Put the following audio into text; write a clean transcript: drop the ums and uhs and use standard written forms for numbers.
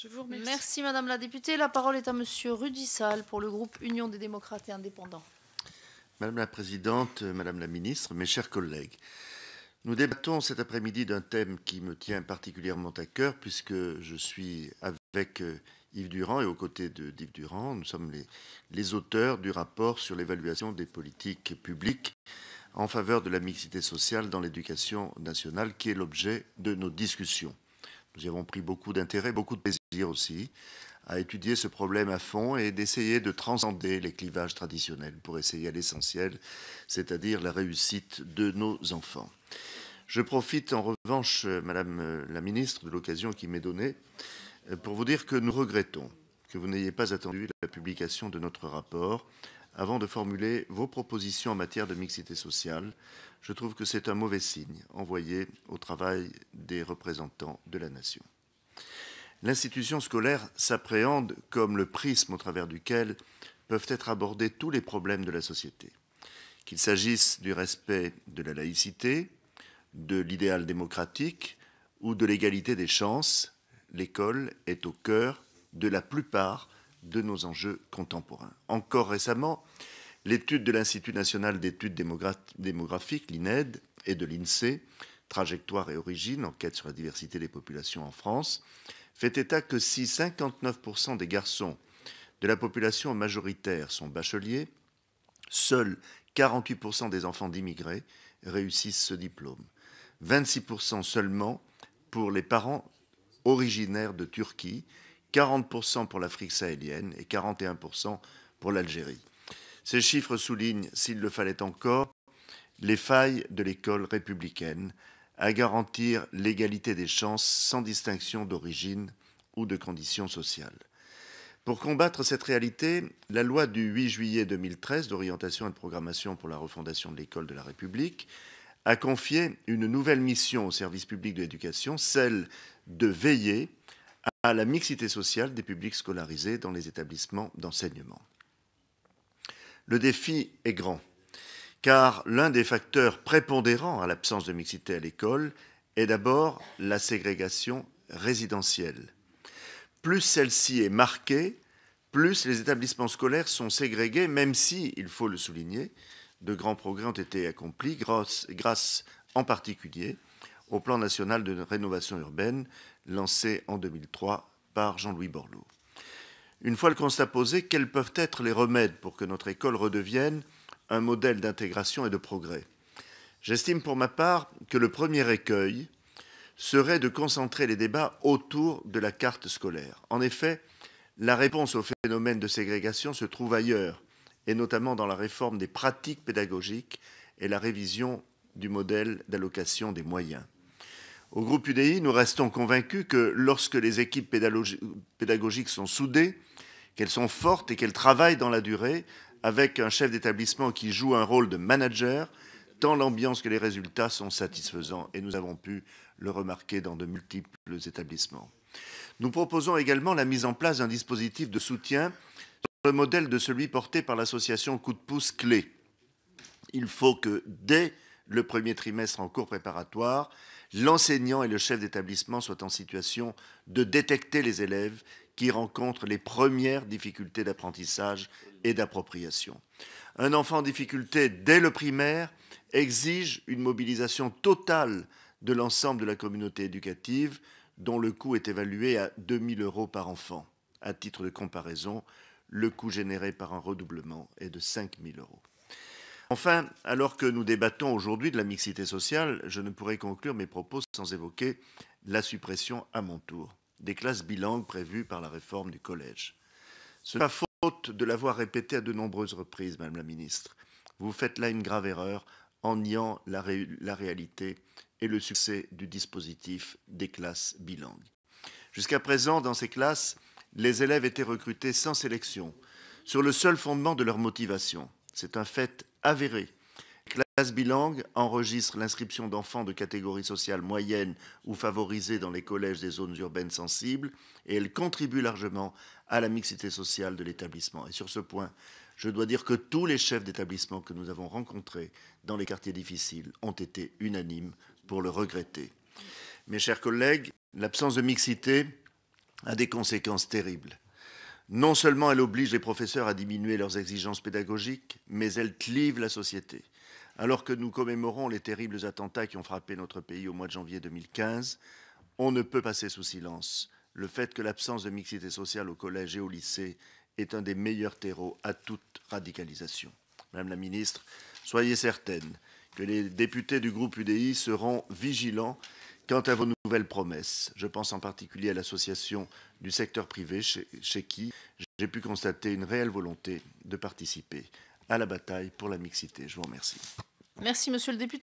Je vous remercie. Merci Madame la députée. La parole est à Monsieur Rudy Sall pour le groupe Union des démocrates et indépendants. Madame la Présidente, Madame la Ministre, mes chers collègues, nous débattons cet après-midi d'un thème qui me tient particulièrement à cœur puisque je suis avec Yves Durand et aux côtés d'Yves Durand, nous sommes les auteurs du rapport sur l'évaluation des politiques publiques en faveur de la mixité sociale dans l'éducation nationale qui est l'objet de nos discussions. Nous y avons pris beaucoup d'intérêt, beaucoup de plaisir aussi à étudier ce problème à fond et d'essayer de transcender les clivages traditionnels pour essayer à l'essentiel, c'est-à-dire la réussite de nos enfants. Je profite en revanche, Madame la Ministre, de l'occasion qui m'est donnée pour vous dire que nous regrettons que vous n'ayez pas attendu la publication de notre rapport avant de formuler vos propositions en matière de mixité sociale. Je trouve que c'est un mauvais signe envoyé au travail des représentants de la nation. L'institution scolaire s'appréhende comme le prisme au travers duquel peuvent être abordés tous les problèmes de la société. Qu'il s'agisse du respect de la laïcité, de l'idéal démocratique ou de l'égalité des chances, l'école est au cœur de la plupart de nos enjeux contemporains. Encore récemment, l'étude de l'Institut national d'études démographiques, l'INED, et de l'INSEE, Trajectoire et origine, enquête sur la diversité des populations en France, fait état que si 59% des garçons de la population majoritaire sont bacheliers, seuls 48% des enfants d'immigrés réussissent ce diplôme. 26% seulement pour les parents originaires de Turquie, 40% pour l'Afrique sahélienne et 41% pour l'Algérie. Ces chiffres soulignent, s'il le fallait encore, les failles de l'école républicaine à garantir l'égalité des chances sans distinction d'origine ou de conditions sociales. Pour combattre cette réalité, la loi du 8 juillet 2013 d'orientation et de programmation pour la refondation de l'école de la République a confié une nouvelle mission au service public de l'éducation, celle de veiller à la mixité sociale des publics scolarisés dans les établissements d'enseignement. Le défi est grand, car l'un des facteurs prépondérants à l'absence de mixité à l'école est d'abord la ségrégation résidentielle. Plus celle-ci est marquée, plus les établissements scolaires sont ségrégés, même si, il faut le souligner, de grands progrès ont été accomplis grâce en particulier au plan national de rénovation urbaine lancé en 2003 par Jean-Louis Borloo. Une fois le constat posé, quels peuvent être les remèdes pour que notre école redevienne un modèle d'intégration et de progrès? J'estime pour ma part que le premier écueil serait de concentrer les débats autour de la carte scolaire. En effet, la réponse au phénomène de ségrégation se trouve ailleurs, et notamment dans la réforme des pratiques pédagogiques et la révision du modèle d'allocation des moyens. Au groupe UDI, nous restons convaincus que lorsque les équipes pédagogiques sont soudées, qu'elles sont fortes et qu'elles travaillent dans la durée, avec un chef d'établissement qui joue un rôle de manager, tant l'ambiance que les résultats sont satisfaisants, et nous avons pu le remarquer dans de multiples établissements. Nous proposons également la mise en place d'un dispositif de soutien sur le modèle de celui porté par l'association Coup de pouce Clé. Il faut que, dès le premier trimestre en cours préparatoire, l'enseignant et le chef d'établissement soient en situation de détecter les élèves qui rencontrent les premières difficultés d'apprentissage et d'appropriation. Un enfant en difficulté dès le primaire exige une mobilisation totale de l'ensemble de la communauté éducative, dont le coût est évalué à 2 000 € par enfant. À titre de comparaison, le coût généré par un redoublement est de 5 000 €. Enfin, alors que nous débattons aujourd'hui de la mixité sociale, je ne pourrais conclure mes propos sans évoquer la suppression à mon tour des classes bilingues prévues par la réforme du collège. Ce n'est pas faute de l'avoir répété à de nombreuses reprises, Madame la Ministre. Vous faites là une grave erreur en niant la réalité et le succès du dispositif des classes bilingues. Jusqu'à présent, dans ces classes, les élèves étaient recrutés sans sélection, sur le seul fondement de leur motivation. C'est un fait avéré. Les classes bilingues enregistrent l'inscription d'enfants de catégorie sociale moyenne ou favorisée dans les collèges des zones urbaines sensibles et elles contribuent largement à la mixité sociale de l'établissement. Et sur ce point, je dois dire que tous les chefs d'établissement que nous avons rencontrés dans les quartiers difficiles ont été unanimes pour le regretter. Mes chers collègues, l'absence de mixité a des conséquences terribles. Non seulement elle oblige les professeurs à diminuer leurs exigences pédagogiques, mais elle clive la société. Alors que nous commémorons les terribles attentats qui ont frappé notre pays au mois de janvier 2015, on ne peut passer sous silence le fait que l'absence de mixité sociale au collège et au lycée est un des meilleurs terreaux à toute radicalisation. Madame la ministre, soyez certaine que les députés du groupe UDI seront vigilants quant à vos nouvelles promesses. Je pense en particulier à l'association du secteur privé chez qui j'ai pu constater une réelle volonté de participer à la bataille pour la mixité. Je vous remercie. Merci, monsieur le député.